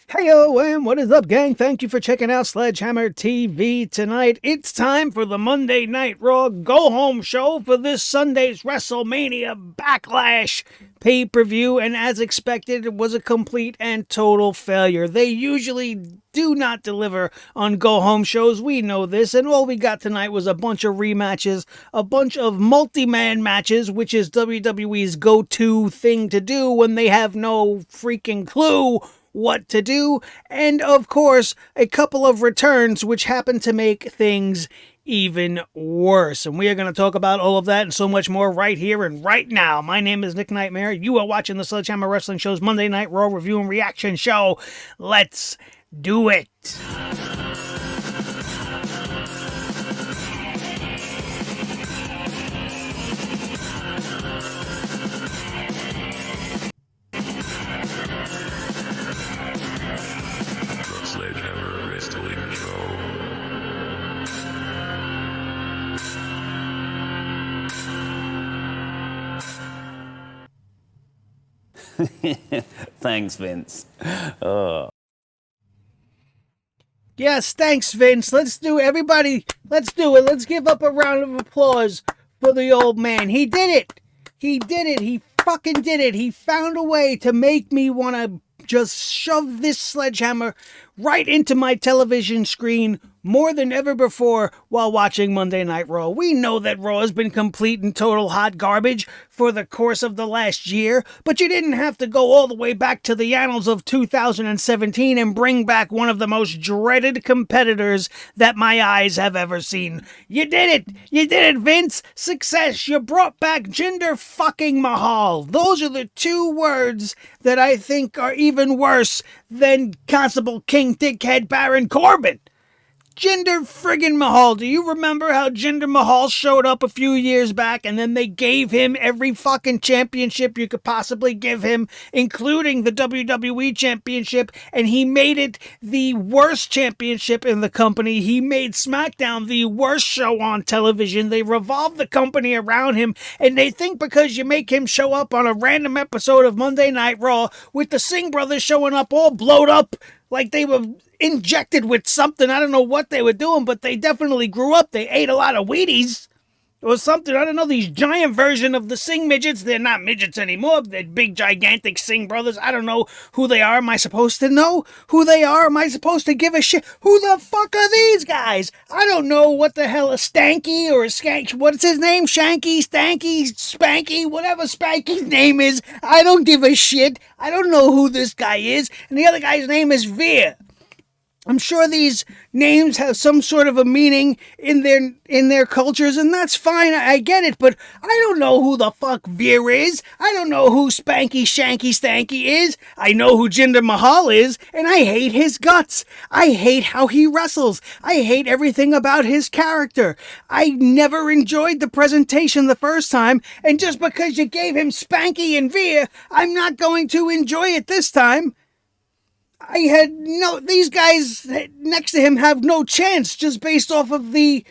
Heyo, and what is up, gang? Thank you for checking out Sledgehammer TV tonight. It's time for the Monday Night Raw Go Home Show for this Sunday's WrestleMania Backlash pay-per-view, and as expected, it was a complete and total failure. They usually do not deliver on Go Home shows, we know this, and all we got tonight was a bunch of rematches, a bunch of multi-man matches, which is WWE's go-to thing to do when they have no freaking clue what to do, and of course, a couple of returns which happen to make things even worse. And we are going to talk about all of that and so much more right here and right now. My name is Nick Nightmare. You are watching the Sledgehammer Wrestling Show's Monday Night Raw Review and Reaction Show. Let's do it. Sledgehammer Wrestling Show. Thanks, Vince. Yes, thanks, Vince. Let's do it. Everybody, let's do it. Let's give up a round of applause for the old man. He did it. He did it. He fucking did it. He found a way to make me want to just shove this sledgehammer right into my television screen more than ever before while watching Monday Night Raw. We know that Raw has been complete and total hot garbage for the course of the last year, but you didn't have to go all the way back to the annals of 2017 and bring back one of the most dreaded competitors that my eyes have ever seen. You did it! You did it, Vince! Success! You brought back Jinder fucking Mahal. Those are the two words that I think are even worse than Constable King Dickhead Baron Corbin. Jinder friggin' Mahal. Do you remember how Jinder Mahal showed up a few years back and then they gave him every fucking championship you could possibly give him, including the WWE championship, and he made it the worst championship in the company. He made SmackDown the worst show on television. They revolved the company around him, and they think because you make him show up on a random episode of Monday Night Raw with the Singh brothers showing up all blowed up like they were injected with something. I don't know what they were doing, but they definitely grew up. They ate a lot of Wheaties or something. I don't know, these giant version of the Singh midgets. They're not midgets anymore. They're big, gigantic Singh brothers. I don't know who they are. Am I supposed to know who they are? Am I supposed to give a shit? Who the fuck are these guys? I don't know what the hell a Stanky or a Skank. What's his name? Shanky, Stanky, Spanky, whatever Spanky's name is. I don't give a shit. I don't know who this guy is. And the other guy's name is Rhea. I'm sure these names have some sort of a meaning in their cultures, and that's fine. I get it, but I don't know who the fuck Veer is. I don't know who Spanky Shanky Stanky is. I know who Jinder Mahal is, and I hate his guts. I hate how he wrestles. I hate everything about his character. I never enjoyed the presentation the first time, and just because you gave him Spanky and Veer, I'm not going to enjoy it this time. These guys next to him have no chance just based off of the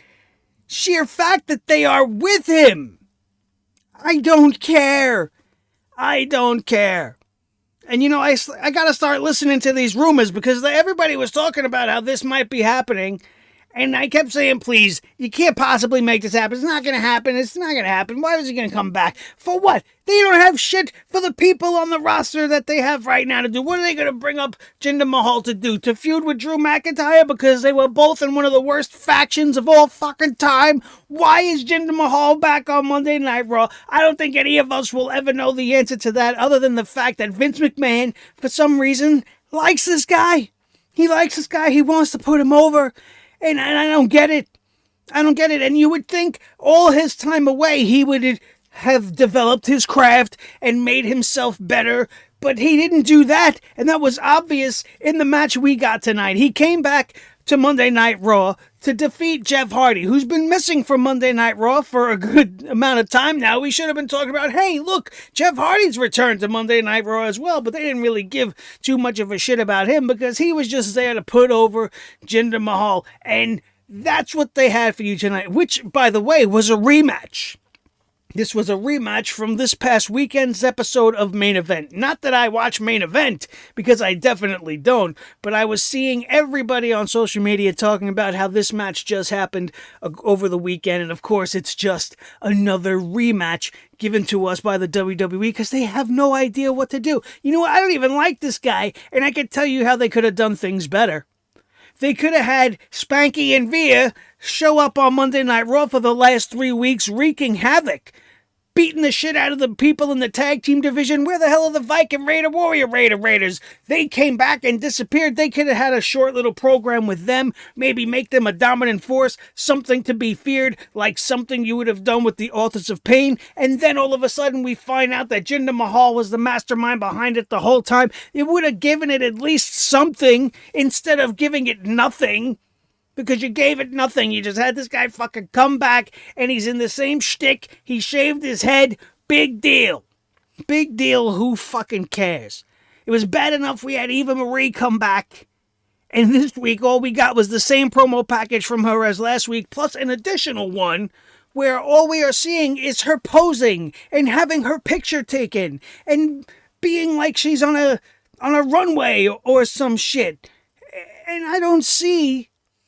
sheer fact that they are with him. I don't care. I don't care. And you know, I got to start listening to these rumors because everybody was talking about how this might be happening. And I kept saying, please, you can't possibly make this happen. It's not going to happen. It's not going to happen. Why is he going to come back? For what? They don't have shit for the people on the roster that they have right now to do. What are they going to bring up Jinder Mahal to do? To feud with Drew McIntyre because they were both in one of the worst factions of all fucking time? Why is Jinder Mahal back on Monday Night Raw? I don't think any of us will ever know the answer to that other than the fact that Vince McMahon, for some reason, likes this guy. He likes this guy. He wants to put him over. And I don't get it. I don't get it. And you would think all his time away, he would have developed his craft and made himself better. But he didn't do that. And that was obvious in the match we got tonight. He came back to Monday Night Raw to defeat Jeff Hardy, who's been missing from Monday Night Raw for a good amount of time now. We should have been talking about, hey, look, Jeff Hardy's returned to Monday Night Raw as well, but they didn't really give too much of a shit about him because he was just there to put over Jinder Mahal, and that's what they had for you tonight, which, by the way, was a rematch. This was a rematch from this past weekend's episode of Main Event. Not that I watch Main Event, because I definitely don't, but I was seeing everybody on social media talking about how this match just happened over the weekend, and of course it's just another rematch given to us by the WWE because they have no idea what to do. You know what? I don't even like this guy, and I can tell you how they could have done things better. They could have had Spanky and Rhea show up on Monday Night Raw for the last 3 weeks, wreaking havoc, beating the shit out of the people in the tag team division. Where the hell are the Viking Raider Warrior Raiders? They came back and disappeared. They could have had a short little program with them, maybe make them a dominant force, something to be feared, like something you would have done with the Authors of Pain. And then all of a sudden we find out that Jinder Mahal was the mastermind behind it the whole time. It would have given it at least something instead of giving it nothing. Because you gave it nothing. You just had this guy fucking come back and he's in the same shtick. He shaved his head. Big deal. Big deal. Who fucking cares? It was bad enough we had Eva Marie come back. And this week all we got was the same promo package from her as last week, plus an additional one where all we are seeing is her posing and having her picture taken and being like she's on a runway or some shit. And I don't see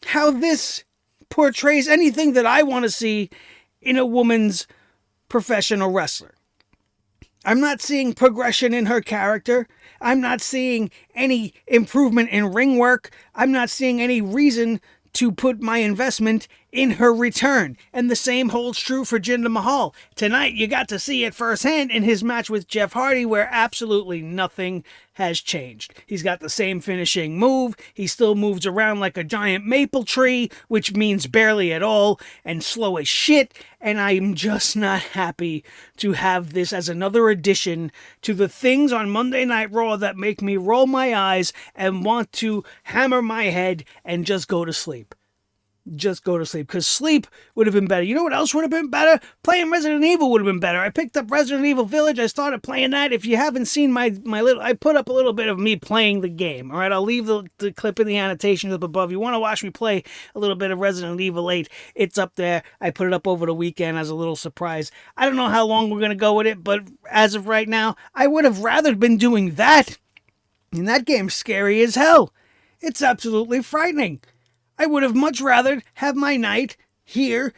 how this portrays anything that I want to see in a woman's professional wrestler. I'm not seeing progression in her character. I'm not seeing any improvement in ring work. I'm not seeing any reason to put my investment in her return. And the same holds true for Jinder Mahal. Tonight, you got to see it firsthand in his match with Jeff Hardy, where absolutely nothing has changed. He's got the same finishing move. He still moves around like a giant maple tree, which means barely at all, and slow as shit. And I'm just not happy to have this as another addition to the things on Monday Night Raw that make me roll my eyes and want to hammer my head and just go to sleep. Just go to sleep, because sleep would have been better. You know what else would have been better? Playing Resident Evil would have been better. I picked up Resident Evil Village. I started playing that. If you haven't seen my little, I put up a little bit of me playing the game. All right, I'll leave the clip in the annotations up above. You want to watch me play a little bit of Resident Evil 8? It's up there. I put it up over the weekend as a little surprise. I don't know how long we're going to go with it, but as of right now, I would have rather been doing that. And that game's scary as hell. It's absolutely frightening. I would have much rather have my night here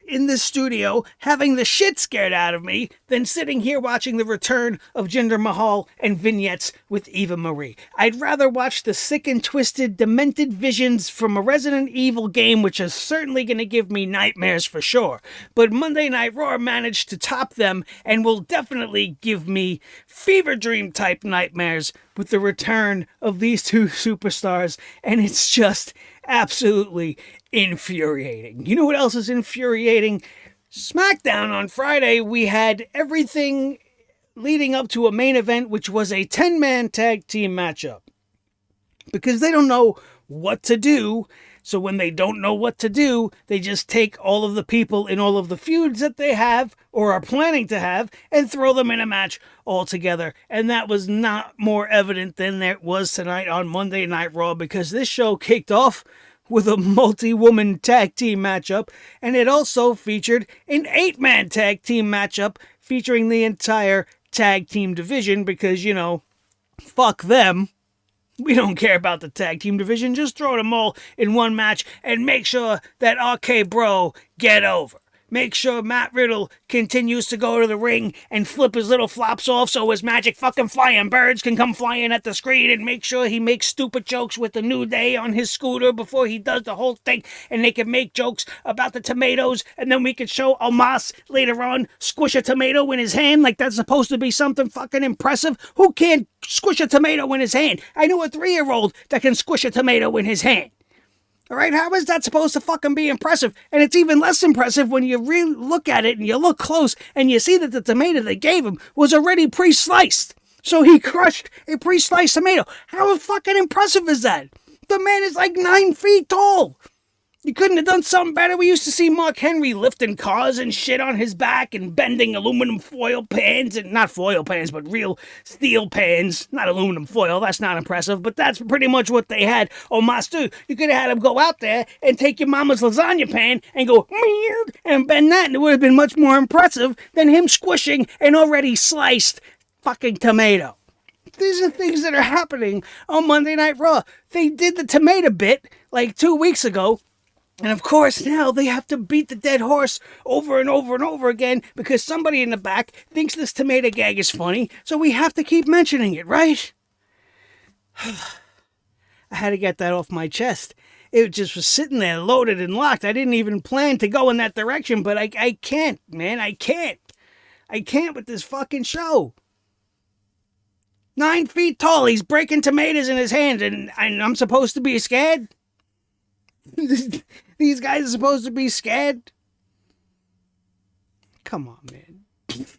in this studio having the shit scared out of me than sitting here watching the return of Jinder Mahal and vignettes with Eva Marie. I'd rather watch the sick and twisted, demented visions from a Resident Evil game, which is certainly going to give me nightmares for sure. But Monday Night Raw managed to top them and will definitely give me fever dream type nightmares with the return of these two superstars, and it's just absolutely infuriating. You know what else is infuriating? SmackDown on Friday, we had everything leading up to a main event, which was a 10-man tag team matchup. Because they don't know what to do, so when they don't know what to do, they just take all of the people in all of the feuds that they have or are planning to have and throw them in a match all together. And that was not more evident than there was tonight on Monday Night Raw, because this show kicked off with a multi-woman tag team matchup, and it also featured an 8-man tag team matchup featuring the entire tag team division, because, you know, fuck them. We don't care about the tag team division. Just throw them all in one match and make sure that RK Bro get over. Make sure Matt Riddle continues to go to the ring and flip his little flops off so his magic fucking flying birds can come flying at the screen, and make sure he makes stupid jokes with the New Day on his scooter before he does the whole thing, and they can make jokes about the tomatoes, and then we can show Almas later on squish a tomato in his hand like that's supposed to be something fucking impressive. Who can't squish a tomato in his hand? I know a 3-year-old that can squish a tomato in his hand. All right, how is that supposed to fucking be impressive? And it's even less impressive when you really look at it and you look close and you see that the tomato they gave him was already pre-sliced. So he crushed a pre-sliced tomato. How fucking impressive is that? The man is like 9 feet tall. You couldn't have done something better? We used to see Mark Henry lifting cars and shit on his back and bending aluminum foil pans, and not foil pans, but real steel pans. Not aluminum foil, that's not impressive, but that's pretty much what they had. Oh, Master, you could have had him go out there and take your mama's lasagna pan and go, meow, and bend that, and it would have been much more impressive than him squishing an already sliced fucking tomato. These are things that are happening on Monday Night Raw. They did the tomato bit like 2 weeks ago. And of course, now they have to beat the dead horse over and over and over again because somebody in the back thinks this tomato gag is funny, so we have to keep mentioning it, right? I had to get that off my chest. It just was sitting there loaded and locked. I didn't even plan to go in that direction, but I can't, man. I can't. I can't with this fucking show. 9 feet tall, he's breaking tomatoes in his hand, and I'm supposed to be scared? These guys are supposed to be scared? Come on, man.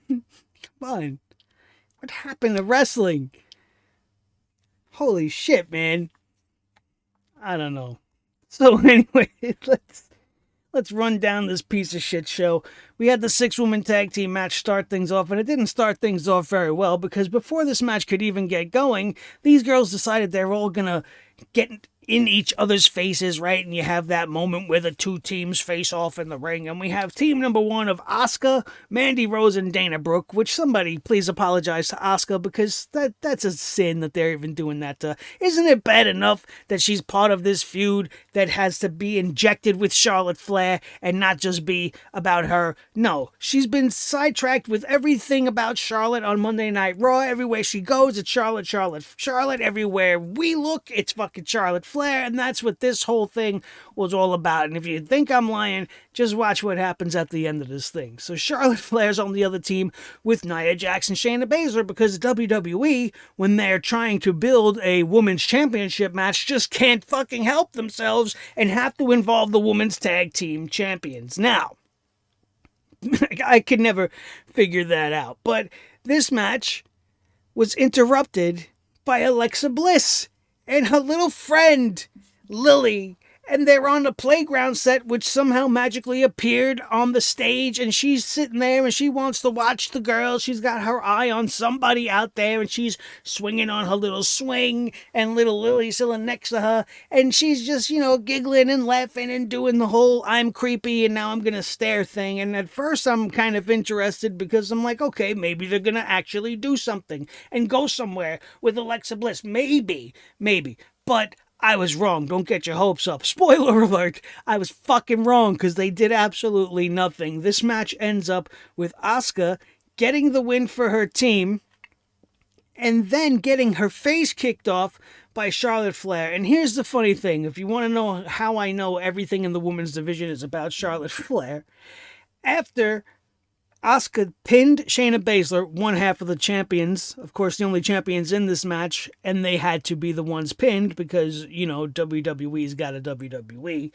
Come on. What happened to wrestling? Holy shit, man. I don't know. So anyway, let's run down this piece of shit show. We had the 6-woman tag team match start things off, and it didn't start things off very well because before this match could even get going, these girls decided they were all gonna get in each other's faces, right? And you have that moment where the two teams face off in the ring. And we have team number 1 of Asuka, Mandy Rose, and Dana Brooke, which somebody please apologize to Asuka because that's a sin that they're even doing that to. Isn't it bad enough that she's part of this feud that has to be injected with Charlotte Flair and not just be about her? No, she's been sidetracked with everything about Charlotte on Monday Night Raw. Everywhere she goes, it's Charlotte, Charlotte, Charlotte. Everywhere we look, it's fucking Charlotte Flair. And that's what this whole thing was all about. And if you think I'm lying, just watch what happens at the end of this thing. So Charlotte Flair's on the other team with Nia Jax and Shayna Baszler because WWE, when they're trying to build a women's championship match, just can't fucking help themselves and have to involve the women's tag team champions. Now, I could never figure that out. But this match was interrupted by Alexa Bliss and her little friend, Lily. And they're on the playground set, which somehow magically appeared on the stage. And she's sitting there and she wants to watch the girls. She's got her eye on somebody out there and she's swinging on her little swing. And little Lily's sitting next to her. And she's just, giggling and laughing and doing the whole I'm creepy and now I'm going to stare thing. And at first I'm kind of interested because I'm like, okay, maybe they're going to actually do something and go somewhere with Alexa Bliss. Maybe. But I was wrong. Don't get your hopes up. Spoiler alert. I was fucking wrong because they did absolutely nothing. This match ends up with Asuka getting the win for her team and then getting her face kicked off by Charlotte Flair. And here's the funny thing. If you want to know how I know everything in the women's division is about Charlotte Flair, after Asuka pinned Shayna Baszler, one half of the champions, of course the only champions in this match, and they had to be the ones pinned because, WWE's got a WWE.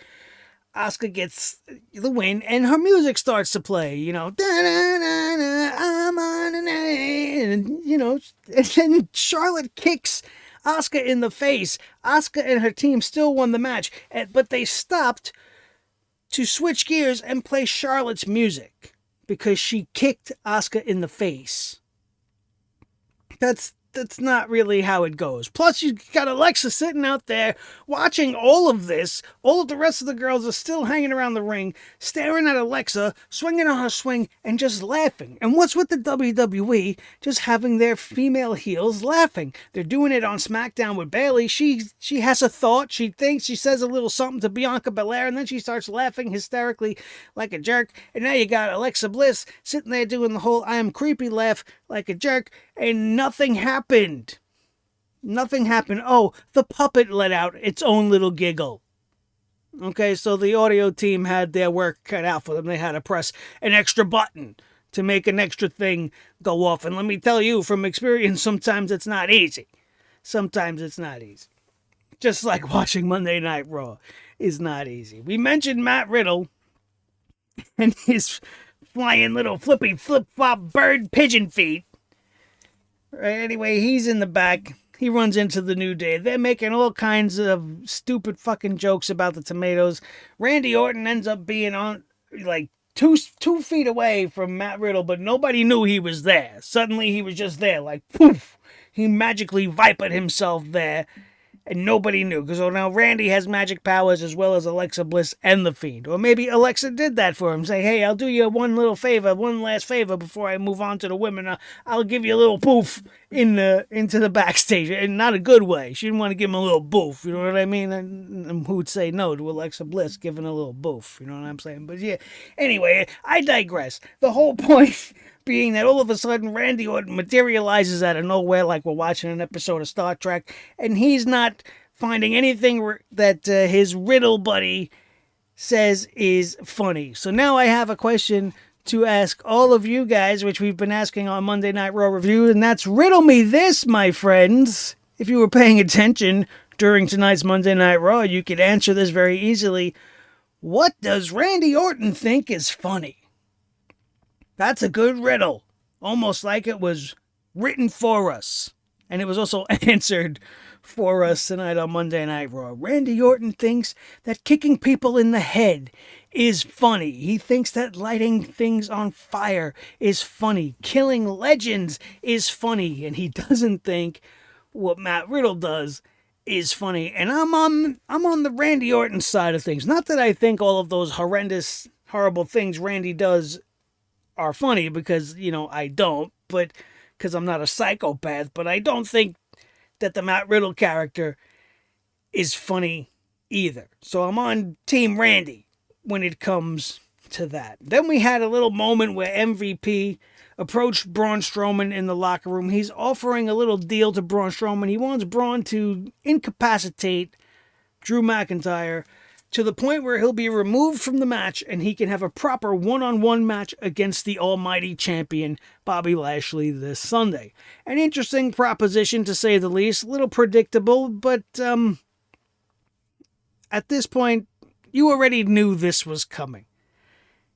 Asuka gets the win, and her music starts to play, da-da-da-da, I'm on an A, and then Charlotte kicks Asuka in the face. Asuka and her team still won the match, but they stopped to switch gears and play Charlotte's music because she kicked Asuka in the face. That's not really how it goes. Plus, you got Alexa sitting out there watching all of this. All of the rest of the girls are still hanging around the ring, staring at Alexa, swinging on her swing, and just laughing. And what's with the WWE just having their female heels laughing? They're doing it on SmackDown with Bayley. She has a thought. She thinks. She says a little something to Bianca Belair, and then she starts laughing hysterically like a jerk. And now you got Alexa Bliss sitting there doing the whole I am creepy laugh like a jerk, and nothing happened. Nothing happened. Oh, the puppet let out its own little giggle. Okay, so the audio team had their work cut out for them. They had to press an extra button to make an extra thing go off. And let me tell you from experience, sometimes it's not easy. Sometimes it's not easy. Just like watching Monday Night Raw is not easy. We mentioned Matt Riddle and his flying little flippy flip-flop bird pigeon feet. Right, anyway, he's in the back he runs into the New Day. They're making all kinds of stupid fucking jokes about the tomatoes. Randy Orton ends up being on, like, two feet away from Matt Riddle, but nobody knew he was there. Suddenly he was just there, like, poof. He magically vipered himself there. And nobody knew, because now Randy has magic powers as well as Alexa Bliss and The Fiend. Or maybe Alexa did that for him. Say, hey, I'll do you one last favor before I move on to the women. I'll give you a little poof into the backstage. And not a good way. She didn't want to give him a little boof. You know what I mean? And who would say no to Alexa Bliss giving a little boof? You know what I'm saying? But yeah, anyway, I digress. The whole point being that all of a sudden Randy Orton materializes out of nowhere like we're watching an episode of Star Trek, and he's not finding anything that his Riddle buddy says is funny. So now I have a question to ask all of you guys, which we've been asking on Monday Night Raw Review, and that's riddle me this, my friends. If you were paying attention during tonight's Monday Night Raw, you could answer this very easily. What does Randy Orton think is funny? That's a good riddle. Almost like it was written for us. And it was also answered for us tonight on Monday Night Raw. Randy Orton thinks that kicking people in the head is funny. He thinks that lighting things on fire is funny. Killing legends is funny. And he doesn't think what Matt Riddle does is funny. And I'm on the Randy Orton side of things. Not that I think all of those horrendous, horrible things Randy does are funny, because, I don't, but because I'm not a psychopath, but I don't think that the Matt Riddle character is funny either. So I'm on Team Randy when it comes to that. Then we had a little moment where MVP approached Braun Strowman in the locker room. He's offering a little deal to Braun Strowman. He wants Braun to incapacitate Drew McIntyre to the point where he'll be removed from the match and he can have a proper one-on-one match against the almighty champion, Bobby Lashley, this Sunday. An interesting proposition, to say the least. A little predictable, but at this point, you already knew this was coming.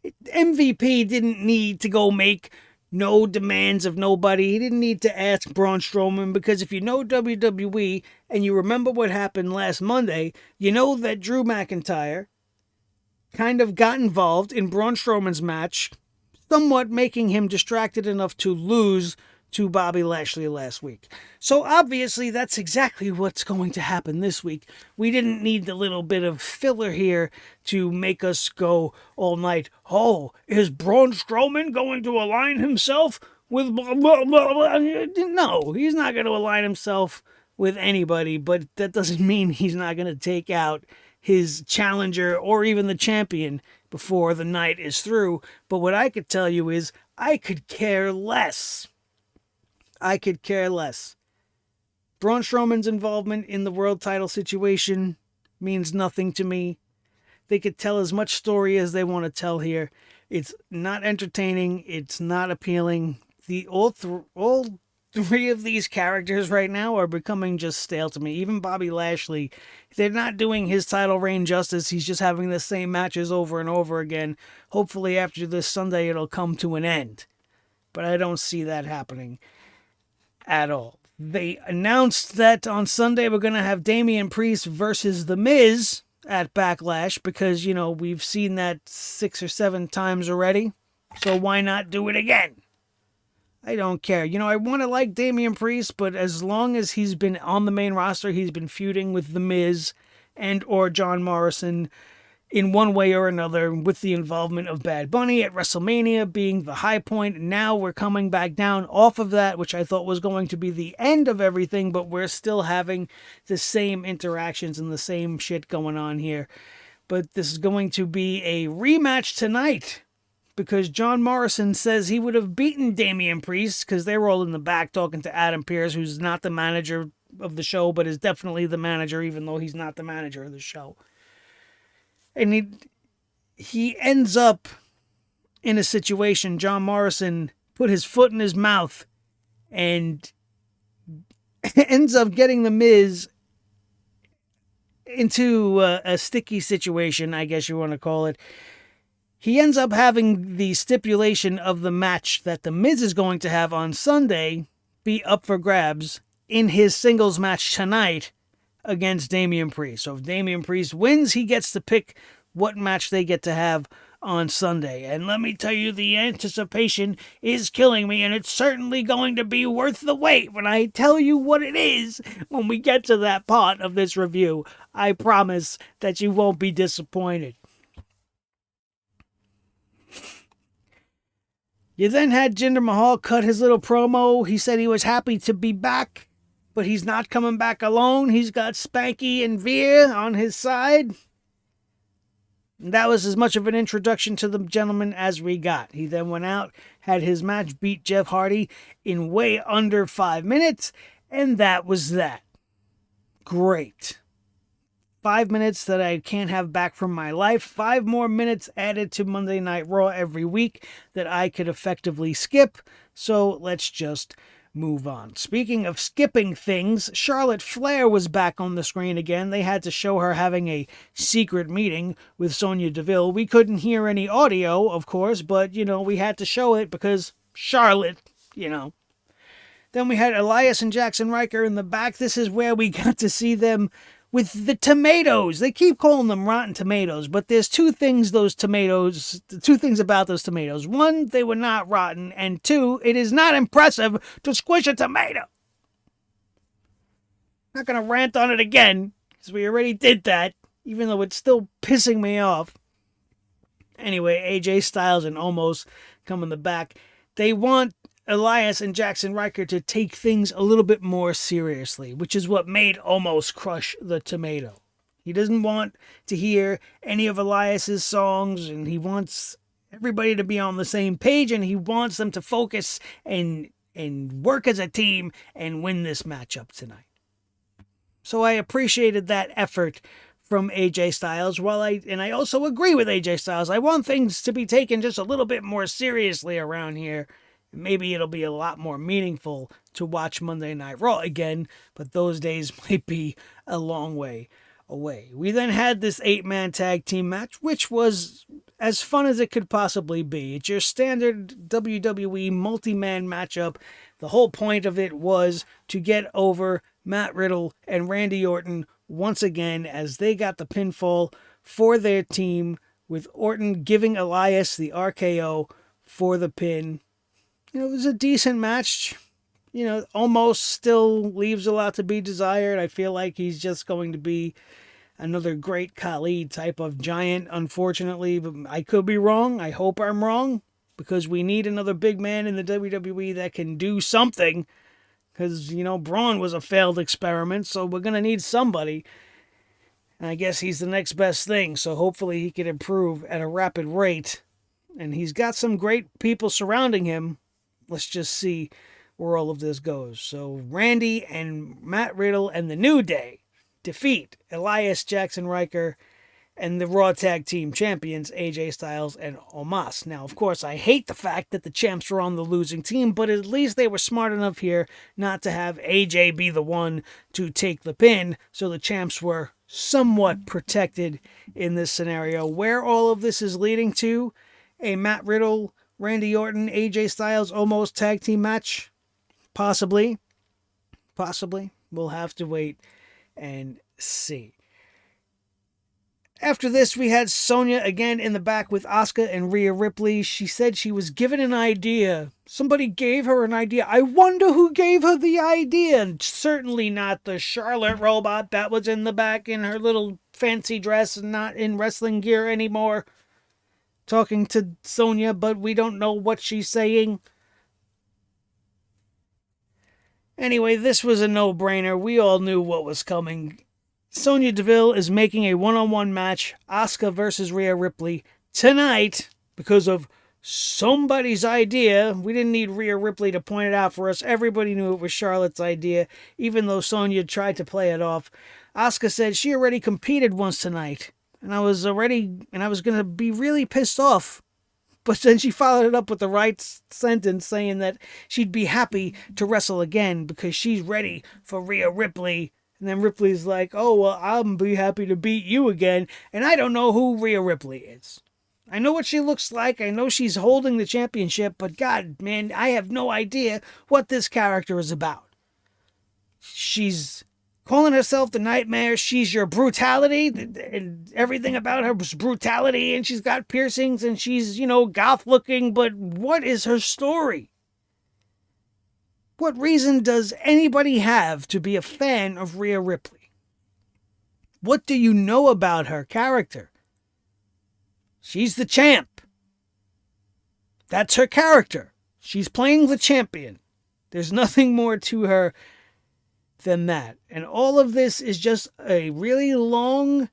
MVP didn't need to go make no demands of nobody. He didn't need to ask Braun Strowman, because if you know WWE and you remember what happened last Monday, you know that Drew McIntyre kind of got involved in Braun Strowman's match, somewhat making him distracted enough to lose to Bobby Lashley last week. So obviously that's exactly what's going to happen this week. We didn't need the little bit of filler here to make us go all night, oh, is Braun Strowman going to align himself with blah, blah, blah, blah? No, he's not going to align himself with anybody, but that doesn't mean he's not going to take out his challenger or even the champion before the night is through. But what I could tell you is I could care less. I could care less. Braun Strowman's involvement in the world title situation means nothing to me. They could tell as much story as they want to tell here. It's not entertaining. It's not appealing. All three of these characters right now are becoming just stale to me. Even Bobby Lashley, they're not doing his title reign justice. He's just having the same matches over and over again. Hopefully after this Sunday it'll come to an end. But I don't see that happening at all. They announced that on Sunday we're going to have Damien Priest versus The Miz at Backlash, because, we've seen that 6 or 7 times already. So why not do it again? I don't care. I want to like Damien Priest, but as long as he's been on the main roster, he's been feuding with The Miz and or John Morrison in one way or another, with the involvement of Bad Bunny at WrestleMania being the high point. Now we're coming back down off of that, which I thought was going to be the end of everything, but we're still having the same interactions and the same shit going on here. But this is going to be a rematch tonight, because John Morrison says he would have beaten Damien Priest, because they were all in the back talking to Adam Pearce, who's not the manager of the show, but is definitely the manager, even though he's not the manager of the show. And he ends up in a situation, John Morrison put his foot in his mouth and ends up getting The Miz into a sticky situation, I guess you want to call it. He ends up having the stipulation of the match that The Miz is going to have on Sunday be up for grabs in his singles match tonight against Damien Priest. So if Damien Priest wins, he gets to pick what match they get to have on Sunday. And let me tell you, the anticipation is killing me, and it's certainly going to be worth the wait when I tell you what it is when we get to that part of this review. I promise that you won't be disappointed. You then had Jinder Mahal cut his little promo. He said he was happy to be back, but he's not coming back alone. He's got Spanky and Rhea on his side. And that was as much of an introduction to the gentleman as we got. He then went out, had his match, beat Jeff Hardy in way under 5 minutes, and that was that. Great. 5 minutes that I can't have back from my life. 5 more minutes added to Monday Night Raw every week that I could effectively skip. So let's just move on. Speaking of skipping things, Charlotte Flair was back on the screen again. They had to show her having a secret meeting with Sonya Deville. We couldn't hear any audio, of course, but, we had to show it because Charlotte, Then we had Elias and Jackson Riker in the back. This is where we got to see them with the tomatoes. They keep calling them rotten tomatoes, but there's two things about those tomatoes. One, they were not rotten, and two, it is not impressive to squish a tomato. Not going to rant on it again, because we already did that, even though it's still pissing me off. Anyway, AJ Styles and Omos come in the back. They want Elias and Jackson Riker to take things a little bit more seriously, which is what made Omos crush the tomato. He doesn't want to hear any of Elias's songs, and he wants everybody to be on the same page, and he wants them to focus and work as a team and win this matchup tonight. So I appreciated that effort from AJ Styles. I also agree with AJ Styles. I want things to be taken just a little bit more seriously around here. Maybe it'll be a lot more meaningful to watch Monday Night Raw again, but those days might be a long way away. We then had this 8-man tag team match, which was as fun as it could possibly be. It's your standard WWE multi-man matchup. The whole point of it was to get over Matt Riddle and Randy Orton once again as they got the pinfall for their team, with Orton giving Elias the RKO for the pin. It was a decent match. Almost still leaves a lot to be desired. I feel like he's just going to be another Great Khali type of giant, unfortunately. But I could be wrong. I hope I'm wrong, because we need another big man in the WWE that can do something. Because, Braun was a failed experiment, so we're going to need somebody. And I guess he's the next best thing, so hopefully he can improve at a rapid rate. And he's got some great people surrounding him. Let's just see where all of this goes. So Randy and Matt Riddle and the New Day defeat Elias, Jackson Riker, and the Raw Tag Team Champions, AJ Styles and Omos. Now, of course, I hate the fact that the champs were on the losing team, but at least they were smart enough here not to have AJ be the one to take the pin, so the champs were somewhat protected in this scenario. Where all of this is leading to, a Matt Riddle, Randy Orton, AJ Styles Omos tag team match? Possibly. We'll have to wait and see. After this, we had Sonya again in the back with Asuka and Rhea Ripley. She said she was given an idea. Somebody gave her an idea. I wonder who gave her the idea. And certainly not the Charlotte robot that was in the back in her little fancy dress and not in wrestling gear anymore, talking to Sonya, but we don't know what she's saying. Anyway, this was a no-brainer. We all knew what was coming. Sonya Deville is making a one-on-one match, Asuka versus Rhea Ripley, tonight because of somebody's idea. We didn't need Rhea Ripley to point it out for us. Everybody knew it was Charlotte's idea, even though Sonya tried to play it off. Asuka said she already competed once tonight, and I was going to be really pissed off. But then she followed it up with the right sentence, saying that she'd be happy to wrestle again because she's ready for Rhea Ripley. And then Ripley's like, oh, well, I'll be happy to beat you again. And I don't know who Rhea Ripley is. I know what she looks like. I know she's holding the championship. But God, man, I have no idea what this character is about. She's calling herself the Nightmare. She's your brutality, and everything about her was brutality, and she's got piercings, and she's, goth looking, but what is her story? What reason does anybody have to be a fan of Rhea Ripley? What do you know about her character? She's the champ. That's her character. She's playing the champion. There's nothing more to her than that. And all of this is just a really long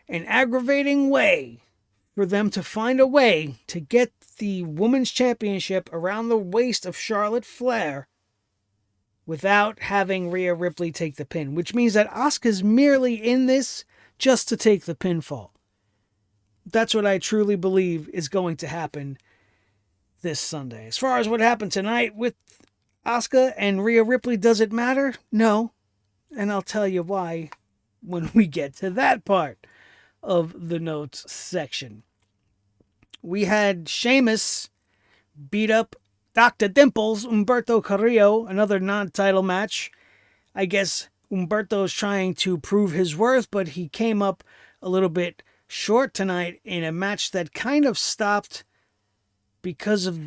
and aggravating way for them to find a way to get the women's championship around the waist of Charlotte Flair without having Rhea Ripley take the pin, which means that Asuka's merely in this just to take the pinfall. That's what I truly believe is going to happen this Sunday. As far as what happened tonight with Asuka and Rhea Ripley, does it matter? No. And I'll tell you why when we get to that part of the notes section. We had Sheamus beat up Dr. Dimples, Humberto Carrillo, another non-title match. I guess Humberto's trying to prove his worth, but he came up a little bit short tonight in a match that kind of stopped because of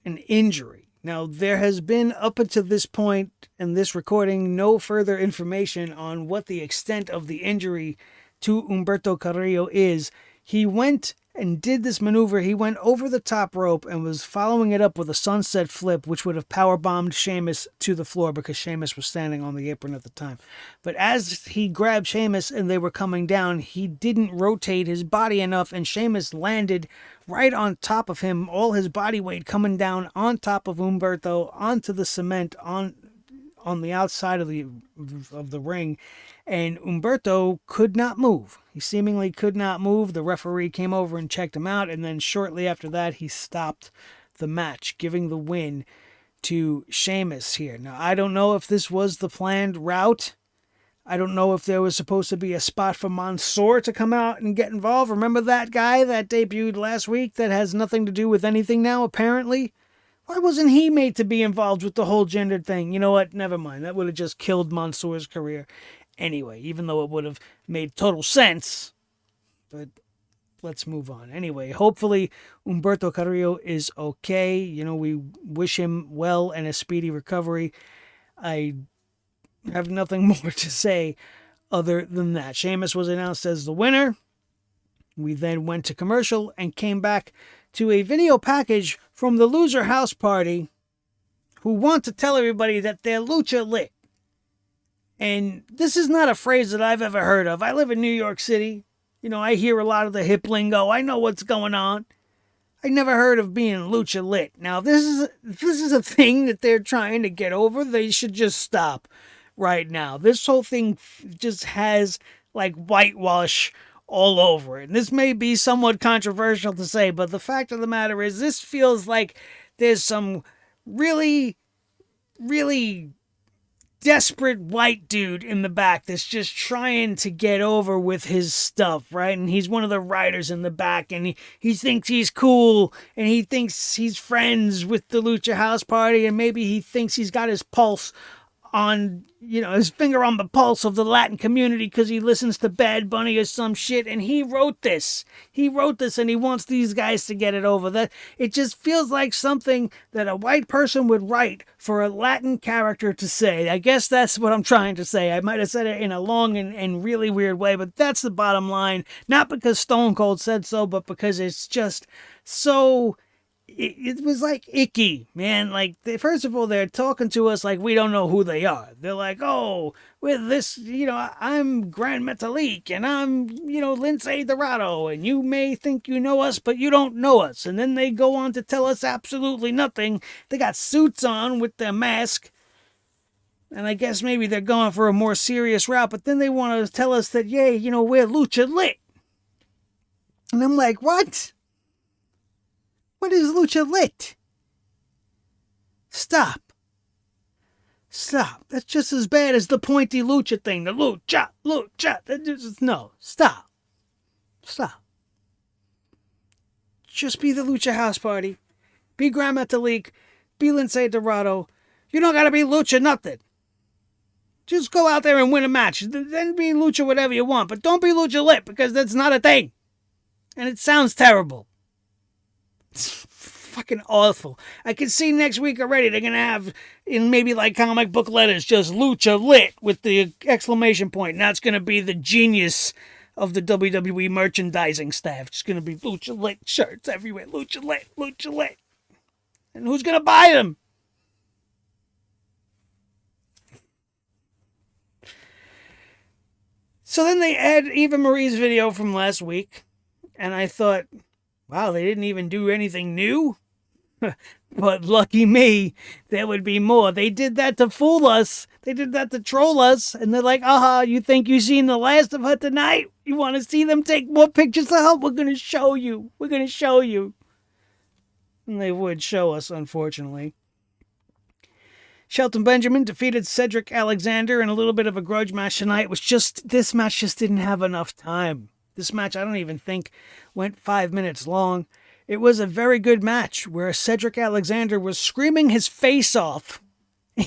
an injury. Now, there has been, up until this point in this recording, no further information on what the extent of the injury to Humberto Carrillo is. He went and did this maneuver. He went over the top rope and was following it up with a sunset flip, which would have powerbombed Sheamus to the floor because Sheamus was standing on the apron at the time. But as he grabbed Sheamus and they were coming down, he didn't rotate his body enough, and Sheamus landed right on top of him, all his body weight coming down on top of Humberto onto the cement on the outside of the ring, and Humberto could not move. He seemingly could not move. The referee came over and checked him out, and then shortly after that, he stopped the match, giving the win to Sheamus here. Now, I don't know if this was the planned route. I don't know if there was supposed to be a spot for Mansoor to come out and get involved. Remember that guy that debuted last week that has nothing to do with anything now, apparently? Why wasn't he made to be involved with the whole gender thing? You know what? Never mind. That would have just killed Mansoor's career anyway, even though it would have made total sense. But let's move on. Anyway, hopefully Humberto Carrillo is okay. We wish him well and a speedy recovery. I have nothing more to say other than that. Sheamus was announced as the winner. We then went to commercial and came back to a video package from the Loser House Party, who want to tell everybody that they're lucha lit. And this is not a phrase that I've ever heard of. I live in New York City. I hear a lot of the hip lingo. I know what's going on. I never heard of being lucha lit. Now, if this is a thing that they're trying to get over, they should just stop right now. This whole thing just has like whitewash all over it. And this may be somewhat controversial to say, but the fact of the matter is this feels like there's some really, really desperate white dude in the back that's just trying to get over with his stuff, right? And he's one of the writers in the back, and he thinks he's cool, and he thinks he's friends with the Lucha House Party, and maybe he thinks he's got his pulse on, his finger on the pulse of the Latin community because he listens to Bad Bunny or some shit, and he wrote this. He wrote this, and he wants these guys to get it over. That it just feels like something that a white person would write for a Latin character to say. I guess that's what I'm trying to say. I might have said it in a long and really weird way, but that's the bottom line. Not because Stone Cold said so, but because it's just so... It was like icky, man. Like, first of all, they're talking to us like we don't know who they are. They're like, oh, with this, I'm Grand Metalik, and I'm, Lindsay Dorado, and you may think you know us, but you don't know us. And then they go on to tell us absolutely nothing. They got suits on with their mask, and I guess maybe they're going for a more serious route, but then they want to tell us that, we're lucha lit. And I'm like, what? What is lucha lit? Stop. That's just as bad as the pointy lucha thing. The lucha. No, stop. Just be the Lucha House Party. Be Grand Metalik. Be Lindsay Dorado. You don't gotta be lucha nothing. Just go out there and win a match. Then be lucha whatever you want, but don't be lucha lit, because that's not a thing. And it sounds terrible. It's fucking awful. I can see next week already they're going to have, in maybe like comic book letters, just lucha lit with the exclamation point. And that's going to be the genius of the WWE merchandising staff. It's going to be lucha lit shirts everywhere. Lucha lit, lucha lit. And who's going to buy them? So then they add Eva Marie's video from last week. And I thought, wow, they didn't even do anything new? But lucky me, there would be more. They did that to fool us. They did that to troll us. And they're like, you think you've seen the last of her tonight? You want to see them take more pictures of her? We're going to show you. We're going to show you. And they would show us, unfortunately. Shelton Benjamin defeated Cedric Alexander in a little bit of a grudge match tonight. This match just didn't have enough time. This match, I don't even think, went 5 minutes long. It was a very good match where Cedric Alexander was screaming his face off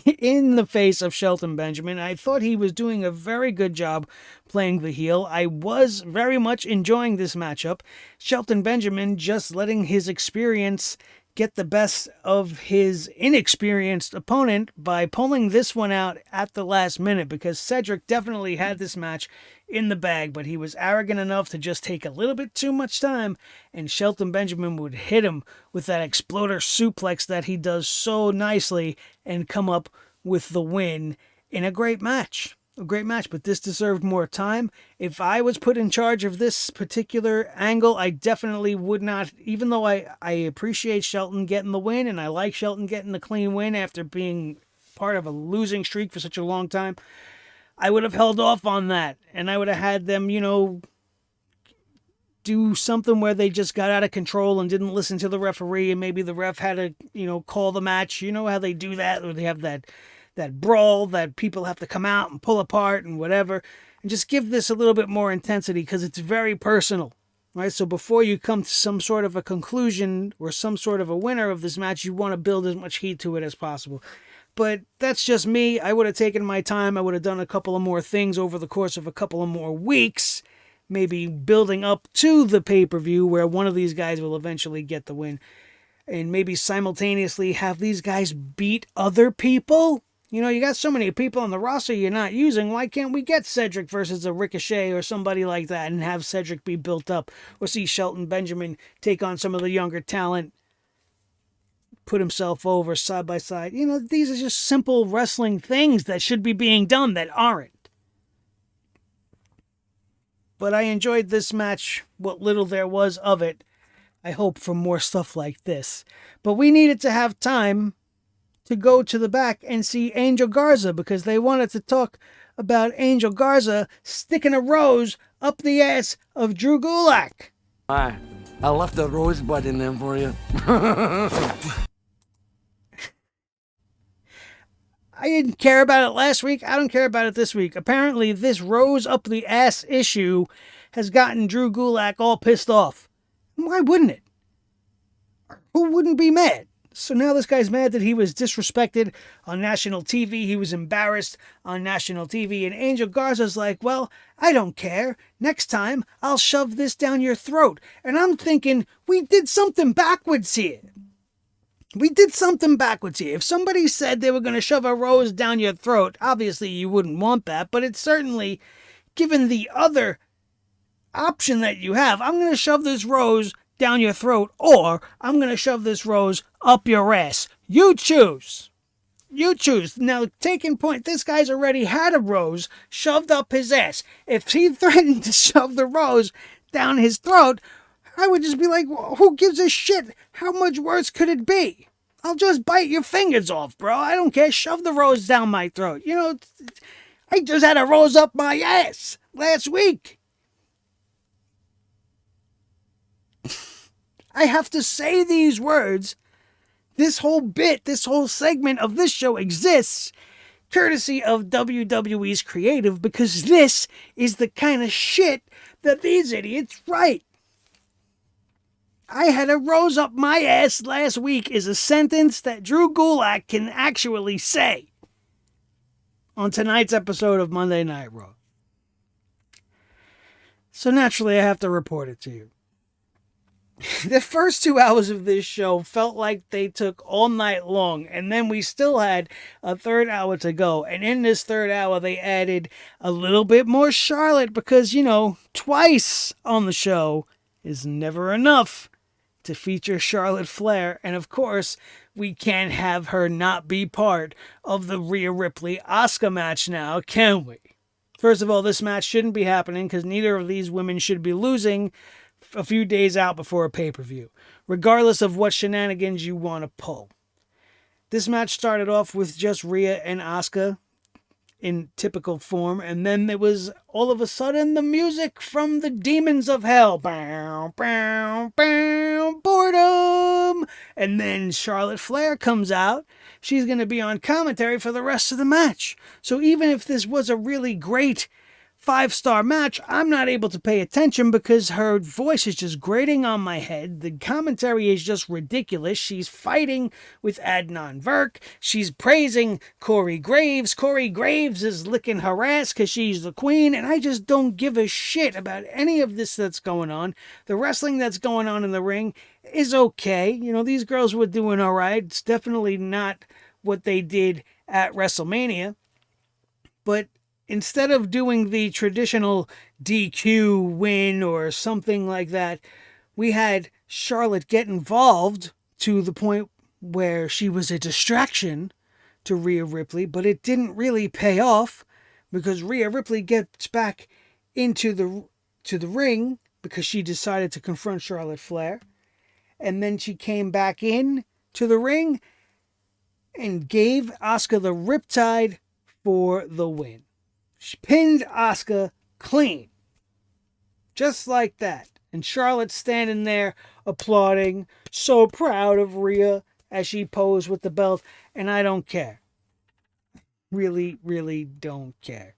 in the face of Shelton Benjamin. I thought he was doing a very good job playing the heel. I was very much enjoying this matchup. Shelton Benjamin just letting his experience get the best of his inexperienced opponent by pulling this one out at the last minute, because Cedric definitely had this match in the bag, but he was arrogant enough to just take a little bit too much time, and Shelton Benjamin would hit him with that exploder suplex that he does so nicely and come up with the win in a great match. A great match, but this deserved more time. If I was put in charge of this particular angle, I definitely would not, even though I appreciate Shelton getting the win, and I like Shelton getting the clean win after being part of a losing streak for such a long time, I would have held off on that, and I would have had them, do something where they just got out of control and didn't listen to the referee, and maybe the ref had to, call the match. You know how they do that, or they have that brawl that people have to come out and pull apart and whatever, and just give this a little bit more intensity, because it's very personal, right? So before you come to some sort of a conclusion or some sort of a winner of this match, you want to build as much heat to it as possible. But that's just me. I would have taken my time. I would have done a couple of more things over the course of a couple of more weeks, maybe building up to the pay-per-view where one of these guys will eventually get the win, and maybe simultaneously have these guys beat other people. You got so many people on the roster you're not using. Why can't we get Cedric versus a Ricochet or somebody like that and have Cedric be built up? Or see Shelton Benjamin take on some of the younger talent, put himself over side by side. These are just simple wrestling things that should be being done that aren't. But I enjoyed this match, what little there was of it. I hope for more stuff like this. But we needed to have time to go to the back and see Angel Garza, because they wanted to talk about Angel Garza sticking a rose up the ass of Drew Gulak. Hi, I left a rosebud in there for you. I didn't care about it last week. I don't care about it this week. Apparently, this rose up the ass issue has gotten Drew Gulak all pissed off. Why wouldn't it? Who wouldn't be mad? So now this guy's mad that he was disrespected on national TV. He was embarrassed on national TV. And Angel Garza's like, well, I don't care. Next time, I'll shove this down your throat. And I'm thinking, we did something backwards here. If somebody said they were going to shove a rose down your throat, obviously you wouldn't want that. But it's certainly, given the other option that you have, I'm going to shove this rose down your throat, or I'm going to shove this rose up your ass. You choose. Now, taking point, this guy's already had a rose shoved up his ass. If he threatened to shove the rose down his throat, I would just be like, who gives a shit? How much worse could it be? I'll just bite your fingers off, bro. I don't care. Shove the rose down my throat. I just had a rose up my ass last week. I have to say these words. This whole bit, this whole segment of this show exists courtesy of WWE's creative, because this is the kind of shit that these idiots write. I had a rose up my ass last week is a sentence that Drew Gulak can actually say on tonight's episode of Monday Night Raw. So naturally, I have to report it to you. The first 2 hours of this show felt like they took all night long, and then we still had a third hour to go. And in this third hour, they added a little bit more Charlotte because, twice on the show is never enough to feature Charlotte Flair. And of course, we can't have her not be part of the Rhea Ripley Asuka match now, can we? First of all, this match shouldn't be happening because neither of these women should be losing a few days out before a pay-per-view, regardless of what shenanigans you want to pull. This match started off with just Rhea and Asuka in typical form, and then there was all of a sudden the music from the Demons of Hell. Bow, bow, bow, boredom! And then Charlotte Flair comes out. She's going to be on commentary for the rest of the match. So even if this was a really great 5-star match, I'm not able to pay attention because her voice is just grating on my head. The commentary is just ridiculous. She's fighting with Adnan Virk. She's praising Corey Graves. Corey Graves is licking her ass because she's the queen, and I just don't give a shit about any of this that's going on. The wrestling that's going on in the ring is okay. These girls were doing all right. It's definitely not what they did at WrestleMania. But instead of doing the traditional DQ win or something like that, we had Charlotte get involved to the point where she was a distraction to Rhea Ripley, but it didn't really pay off because Rhea Ripley gets back into the ring because she decided to confront Charlotte Flair. And then she came back in to the ring and gave Asuka the Riptide for the win. She pinned Asuka clean. Just like that. And Charlotte's standing there applauding, so proud of Rhea as she posed with the belt. And I don't care. Really, really don't care.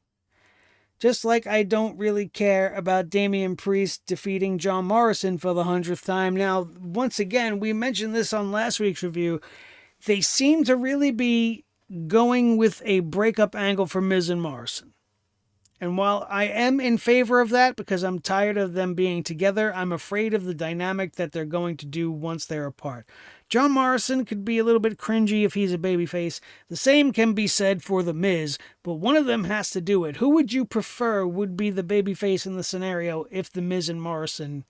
Just like I don't really care about Damien Priest defeating John Morrison for the 100th time. Now, once again, we mentioned this on last week's review. They seem to really be going with a breakup angle for Miz and Morrison. And while I am in favor of that because I'm tired of them being together, I'm afraid of the dynamic that they're going to do once they're apart. John Morrison could be a little bit cringy if he's a babyface. The same can be said for The Miz, but one of them has to do it. Who would you prefer would be the babyface in the scenario if The Miz and Morrison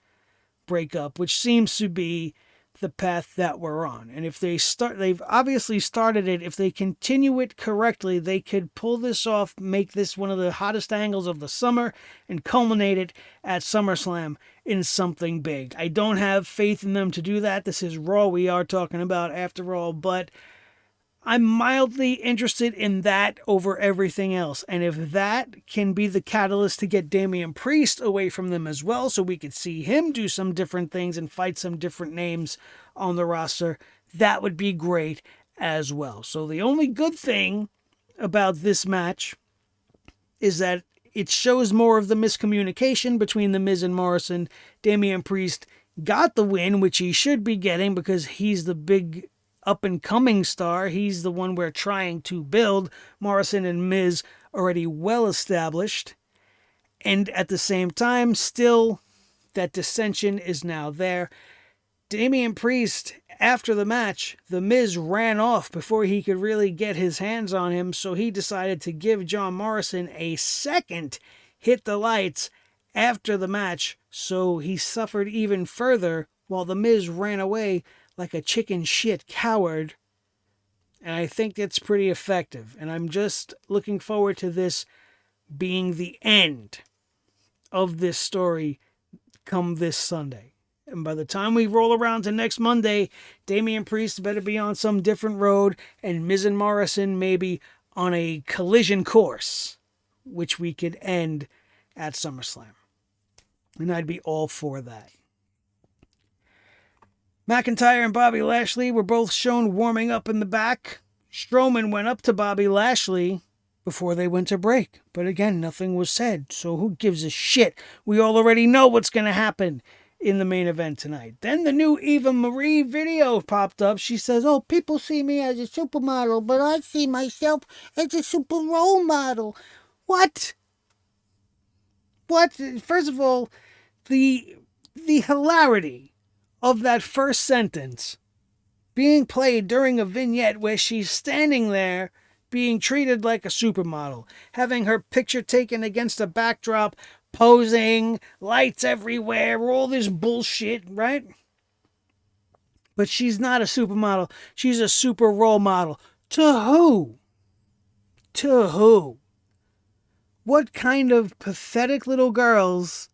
break up, which seems to be the path that we're on. And if they've obviously started it. If they continue it correctly, they could pull this off, make this one of the hottest angles of the summer, and culminate it at SummerSlam in something big. I don't have faith in them to do that. This is Raw we are talking about after all, but I'm mildly interested in that over everything else. And if that can be the catalyst to get Damien Priest away from them as well, so we could see him do some different things and fight some different names on the roster, that would be great as well. So the only good thing about this match is that it shows more of the miscommunication between The Miz and Morrison. Damien Priest got the win, which he should be getting because he's the big up-and-coming star. He's the one we're trying to build. Morrison and Miz already well established. And at the same time, still, that dissension is now there. Damien Priest, after the match, The Miz ran off before he could really get his hands on him, so he decided to give John Morrison a second hit the lights after the match, so he suffered even further while The Miz ran away like a chicken shit coward. And I think it's pretty effective. And I'm just looking forward to this being the end of this story come this Sunday. And by the time we roll around to next Monday, Damien Priest better be on some different road, and Miz and Morrison maybe on a collision course, which we could end at SummerSlam. And I'd be all for that. McIntyre and Bobby Lashley were both shown warming up in the back. Strowman went up to Bobby Lashley before they went to break. But again, nothing was said, so who gives a shit? We all already know what's going to happen in the main event tonight. Then the new Eva Marie video popped up. She says, oh, people see me as a supermodel, but I see myself as a super role model. What? What? First of all, the hilarity of that first sentence being played during a vignette where she's standing there being treated like a supermodel, having her picture taken against a backdrop, posing, lights everywhere, all this bullshit, right? But she's not a supermodel. She's a super role model. To who? To who? What kind of pathetic little girls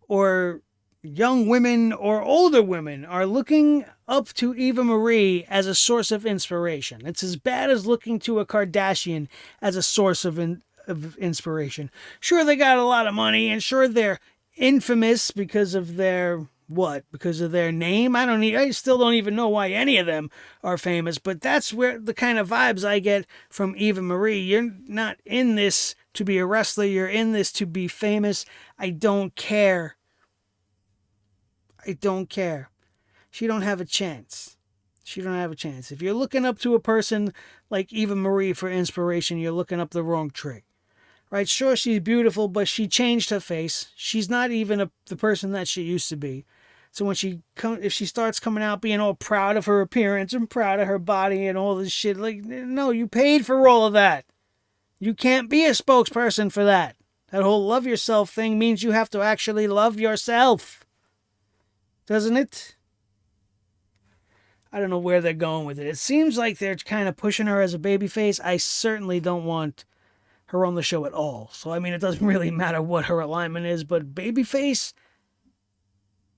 or young women or older women are looking up to Eva Marie as a source of inspiration? It's as bad as looking to a Kardashian as a source of inspiration. Sure, they got a lot of money, and sure, they're infamous because of their what? Because of their name? I still don't even know why any of them are famous, but that's where the kind of vibes I get from Eva Marie. You're not in this to be a wrestler. You're in this to be famous. I don't care. I don't care. She don't have a chance. She don't have a chance. If you're looking up to a person like Eva Marie for inspiration, you're looking up the wrong tree. Right? Sure, she's beautiful, but she changed her face. She's not even the person that she used to be. So when if she starts coming out being all proud of her appearance and proud of her body and all this shit, like, no, you paid for all of that. You can't be a spokesperson for that. That whole love yourself thing means you have to actually love yourself. Doesn't it? I don't know where they're going with it. It seems like they're kind of pushing her as a babyface. I certainly don't want her on the show at all. So, I mean, it doesn't really matter what her alignment is, but babyface,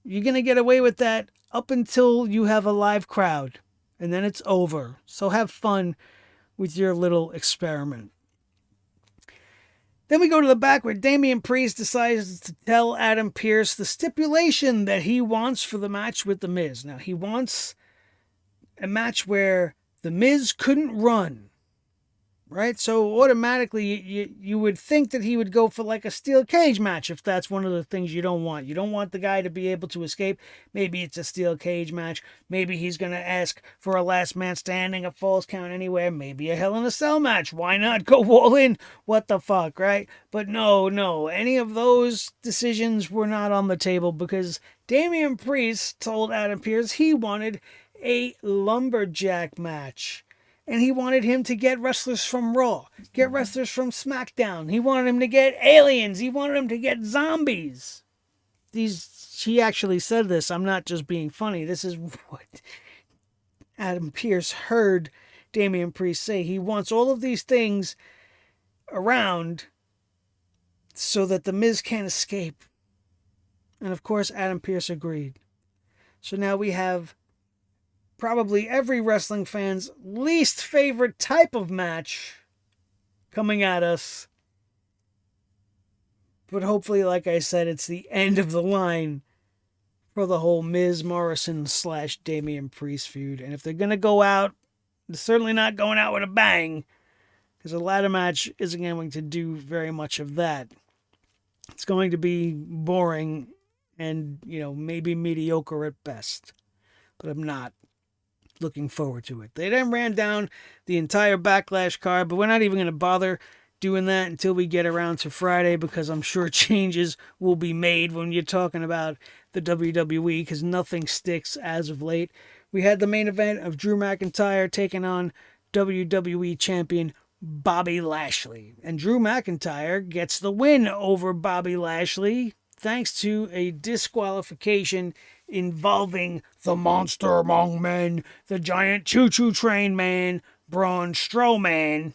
you're going to get away with that up until you have a live crowd, and then it's over. So have fun with your little experiment. Then we go to the back where Damien Priest decides to tell Adam Pearce the stipulation that he wants for the match with The Miz. Now, he wants a match where The Miz couldn't run, right? So automatically you would think that he would go for like a steel cage match if that's one of the things you don't want. You don't want the guy to be able to escape. Maybe it's a steel cage match. Maybe he's going to ask for a last man standing, a falls count anywhere. Maybe a Hell in a Cell match. Why not go all in? What the fuck, right? But no. Any of those decisions were not on the table because Damien Priest told Adam Pearce he wanted a lumberjack match. And he wanted him to get wrestlers from Raw, get wrestlers from SmackDown. He wanted him to get aliens. He wanted him to get zombies. She actually said this. I'm not just being funny. This is what Adam Pearce heard Damien Priest say. He wants all of these things around so that The Miz can't escape. And of course, Adam Pearce agreed. So now we have probably every wrestling fan's least favorite type of match coming at us. But hopefully, like I said, it's the end of the line for the whole Miz Morrison / Damien Priest feud. And if they're going to go out, they're certainly not going out with a bang, because a ladder match isn't going to do very much of that. It's going to be boring and, maybe mediocre at best. But I'm not looking forward to it. They then ran down the entire Backlash card, but we're not even going to bother doing that until we get around to Friday, because I'm sure changes will be made when you're talking about the WWE, because nothing sticks as of late. We had the main event of Drew McIntyre taking on WWE champion Bobby Lashley. And Drew McIntyre gets the win over Bobby Lashley thanks to a disqualification involving the monster among men, the giant choo-choo train man, Braun Strowman.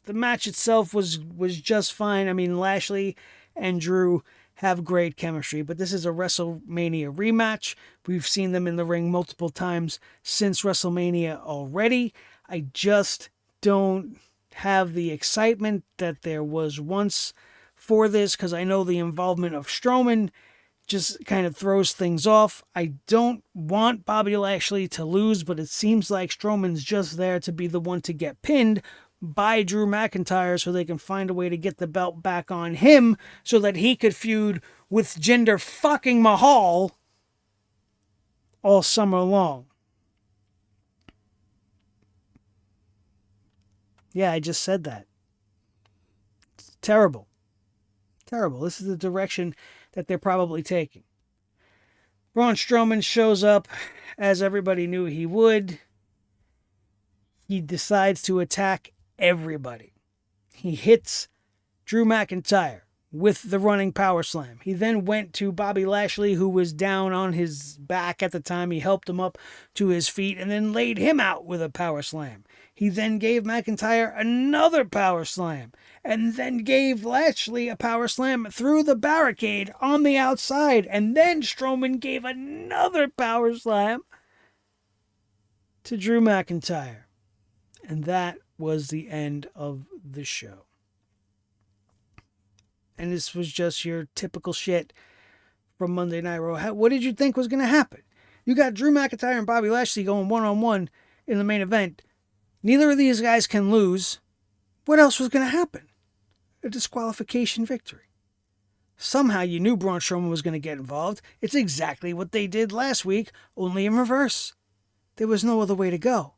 The match itself was just fine. I mean, Lashley and Drew have great chemistry, but this is a WrestleMania rematch. We've seen them in the ring multiple times since WrestleMania already. I just don't have the excitement that there was once for this, because I know the involvement of Strowman just kind of throws things off. I don't want Bobby Lashley to lose, but it seems like Strowman's just there to be the one to get pinned by Drew McIntyre so they can find a way to get the belt back on him so that he could feud with Jinder fucking Mahal all summer long. Yeah, I just said that. It's terrible. Terrible. This is the direction that they're probably taking. Braun Strowman shows up as everybody knew he would. He decides to attack everybody. He hits Drew McIntyre with the running power slam. He then went to Bobby Lashley, who was down on his back at the time. He helped him up to his feet and then laid him out with a power slam. He then gave McIntyre another power slam and then gave Lashley a power slam through the barricade on the outside. And then Strowman gave another power slam to Drew McIntyre. And that was the end of the show. And this was just your typical shit from Monday Night Raw. What did you think was going to happen? You got Drew McIntyre and Bobby Lashley going one-on-one in the main event. Neither of these guys can lose. What else was going to happen? A disqualification victory. Somehow you knew Braun Strowman was going to get involved. It's exactly what they did last week, only in reverse. There was no other way to go.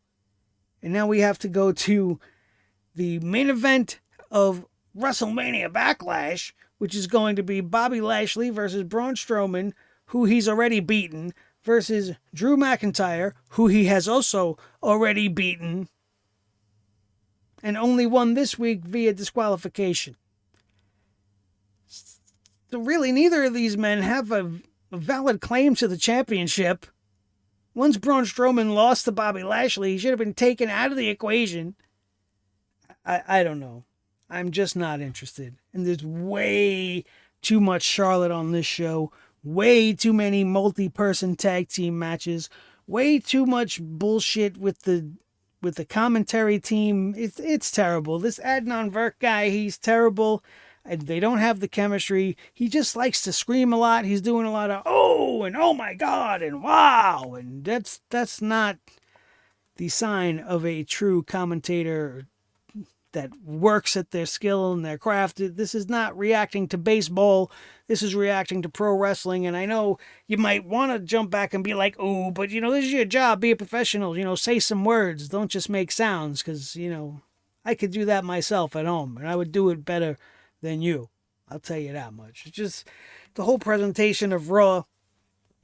And now we have to go to the main event of WrestleMania Backlash, which is going to be Bobby Lashley versus Braun Strowman, who he's already beaten, versus Drew McIntyre, who he has also already beaten, and only won this week via disqualification. So really, neither of these men have a valid claim to the championship. Once Braun Strowman lost to Bobby Lashley, he should have been taken out of the equation. I don't know. I'm just not interested. And there's way too much Charlotte on this show. Way too many multi-person tag team matches. Way too much bullshit with the commentary team. It's terrible. This Adnan Virk guy, he's terrible. And they don't have the chemistry. He just likes to scream a lot. He's doing a lot of oh and oh my God and wow. And that's not the sign of a true commentator that works at their skill and their craft. This is not reacting to baseball. This is reacting to pro wrestling. And I know you might want to jump back and be like, oh, but this is your job. Be a professional. Say some words. Don't just make sounds. Because, I could do that myself at home. And I would do it better than you. I'll tell you that much. It's just the whole presentation of Raw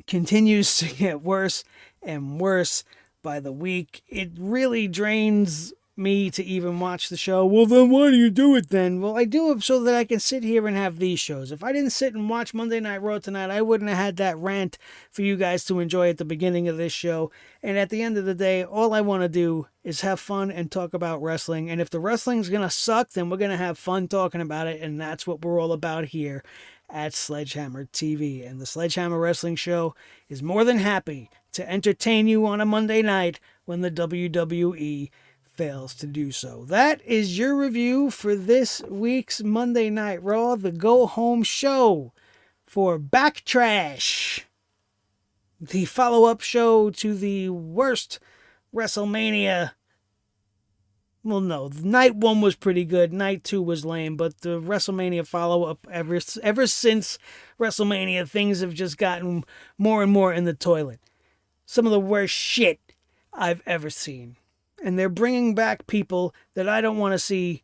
continues to get worse and worse by the week. It really drains me to even watch the show. Well, then why do you do it then? Well, I do it so that I can sit here and have these shows. If I didn't sit and watch Monday Night Raw tonight, I wouldn't have had that rant for you guys to enjoy at the beginning of this show. And at the end of the day, all I want to do is have fun and talk about wrestling. And if the wrestling's going to suck, then we're going to have fun talking about it. And that's what we're all about here at Sledgehammer TV. And the Sledgehammer Wrestling Show is more than happy to entertain you on a Monday night when the WWE fails to do so. That is your review for this week's Monday Night Raw, the Go Home Show for Backtrash, the follow-up show to the worst WrestleMania. Well, no, night 1 was pretty good, night 2 was lame, but the WrestleMania follow-up, ever since WrestleMania, things have just gotten more and more in the toilet. Some of the worst shit I've ever seen. And they're bringing back people that I don't want to see,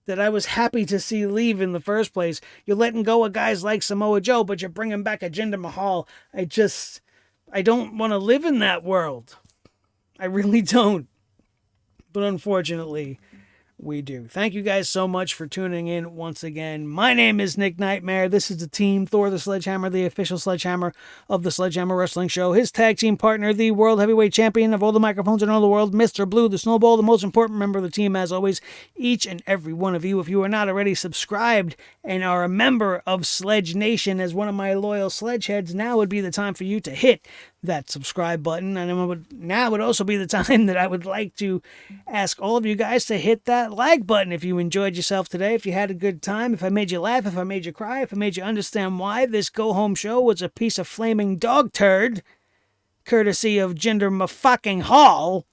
that I was happy to see leave in the first place. You're letting go of guys like Samoa Joe, but you're bringing back a Jinder Mahal. I don't want to live in that world. I really don't. But unfortunately, we do. Thank you guys so much for tuning in once again. My name is Nick Nightmare. This is the team, Thor the Sledgehammer, the official Sledgehammer of the Sledgehammer Wrestling Show. His tag team partner, the World Heavyweight Champion of all the microphones in all the world, Mr. Blue, the Snowball, the most important member of the team, as always, each and every one of you. If you are not already subscribed and are a member of Sledge Nation as one of my loyal Sledgeheads, now would be the time for you to hit that subscribe button. And now would also be the time that I would like to ask all of you guys to hit that like button if you enjoyed yourself today, if you had a good time, if I made you laugh, if I made you cry, if I made you understand why this Go Home Show was a piece of flaming dog turd, courtesy of Jinder Mahal.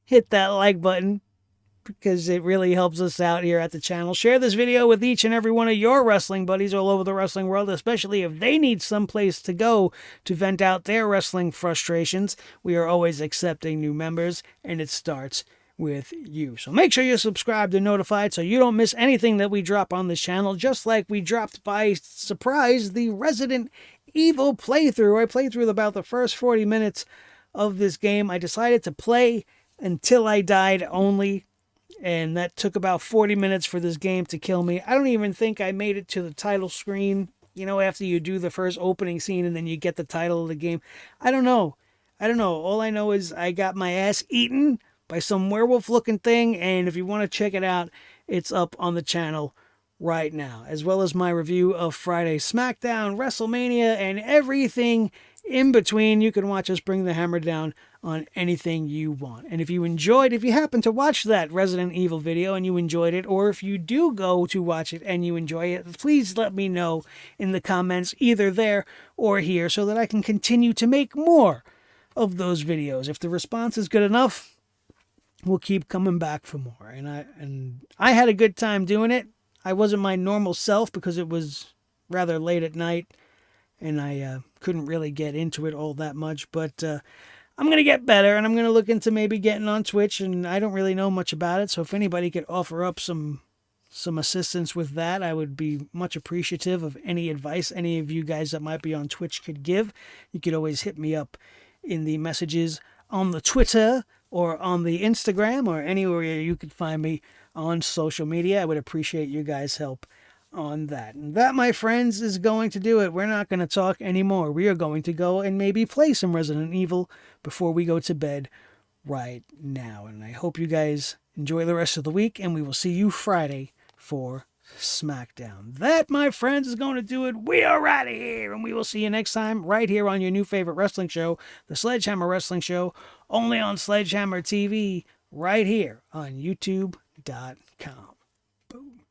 hit that like button because it really helps us out here at the channel. Share this video with each and every one of your wrestling buddies all over the wrestling world, especially if they need someplace to go to vent out their wrestling frustrations. We are always accepting new members, and it starts with you. So make sure you're subscribed and notified so you don't miss anything that we drop on this channel, just like we dropped by surprise the Resident Evil playthrough. I played through about the first 40 minutes of this game. I decided to play until I died only, and that took about 40 minutes for this game to kill me. I don't even think I made it to the title screen, you know, after you do the first opening scene and then you get the title of the game. I don't know. All I know is I got my ass eaten by some werewolf-looking thing, and if you want to check it out, it's up on the channel right now, as well as my review of Friday SmackDown, WrestleMania, and everything in between. You can watch us bring the hammer down on anything you want. And if you happen to watch that Resident Evil video and you enjoyed it, or if you do go to watch it and you enjoy it, please let me know in the comments either there or here so that I can continue to make more of those videos. If the response is good enough, we'll keep coming back for more. And I had a good time doing it. I wasn't my normal self because it was rather late at night and I couldn't really get into it all that much, but I'm going to get better, and I'm going to look into maybe getting on Twitch, and I don't really know much about it, so if anybody could offer up some assistance with that, I would be much appreciative of any advice any of you guys that might be on Twitch could give. You could always hit me up in the messages on the Twitter or on the Instagram or anywhere you could find me on social media. I would appreciate you guys' help on that. And that, my friends, is going to do it. We're not going to talk anymore. We are going to go and maybe play some Resident Evil before we go to bed right now. And I hope you guys enjoy the rest of the week, and we will see you Friday for SmackDown. That, my friends, is going to do it. We are out of here, and we will see you next time right here on your new favorite wrestling show, the Sledgehammer Wrestling Show, only on Sledgehammer TV, right here on YouTube.com. Boom.